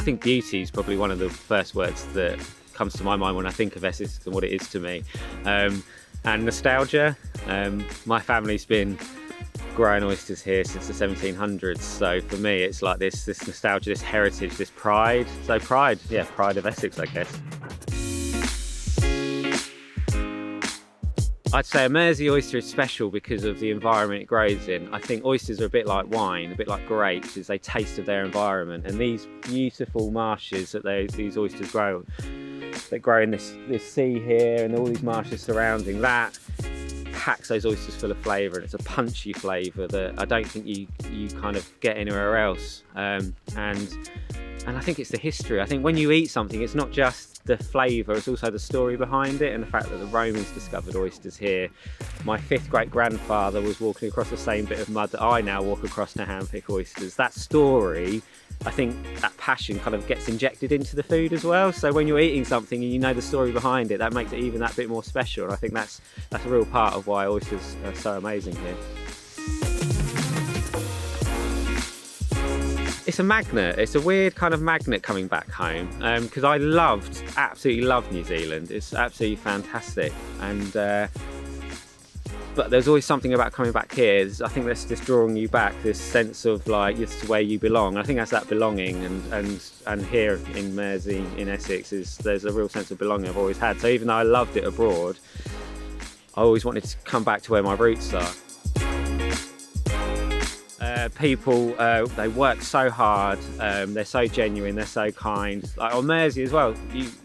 think beauty is probably one of the first words that comes to my mind when I think of Essex and what it is to me. And nostalgia. My family's been growing oysters here since the 1700s, so for me it's like this nostalgia, this heritage, this pride. So pride of Essex, I guess. I'd say a Mersea oyster is special because of the environment it grows in. I think oysters are a bit like wine, a bit like grapes, as they taste of their environment. And these beautiful marshes that these oysters grow, that grow in this sea here, and all these marshes surrounding that, packs those oysters full of flavour, and it's a punchy flavour that I don't think you kind of get anywhere else. And I think it's the history. I think when you eat something, it's not just the flavour, it's also the story behind it, and the fact that the Romans discovered oysters here. My 5th great grandfather was walking across the same bit of mud that I now walk across to handpick oysters. That story, I think that passion kind of gets injected into the food as well. So when you're eating something and you know the story behind it, that makes it even that bit more special. And I think that's a real part of why oysters are so amazing here. It's a magnet. It's a weird kind of magnet coming back home, because I absolutely loved New Zealand. It's absolutely fantastic, and but there's always something about coming back here. I think that's just drawing you back, this sense of like, this is where you belong. I think that's that belonging, and here in Mersea, in Essex, there's a real sense of belonging I've always had. So even though I loved it abroad, I always wanted to come back to where my roots are. People, they work so hard, they're so genuine, they're so kind. Like on Mersea as well,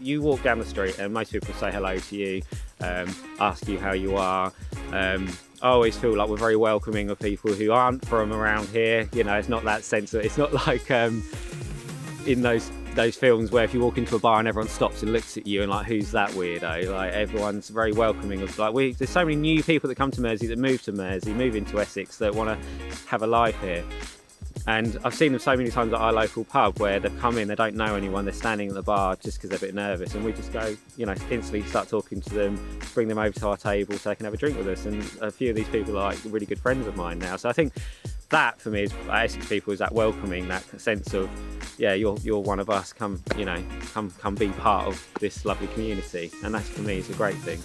you walk down the street and most people say hello to you, ask you how you are. I always feel like we're very welcoming of people who aren't from around here. You know, it's not that sense of, it's not like in those films where if you walk into a bar and everyone stops and looks at you and like, who's that weirdo? Like, everyone's very welcoming of, like, there's so many new people that come to Mersea, that move to Mersea, move into Essex, that want to have a life here. And I've seen them so many times at our local pub where they've come in, they don't know anyone, they're standing at the bar just because they're a bit nervous, and we just go, you know, instantly start talking to them, bring them over to our table so they can have a drink with us. And a few of these people are like really good friends of mine now. So I think that for me is Essex people, is that welcoming, that sense of, yeah, you're one of us, come be part of this lovely community, and that for me is a great thing.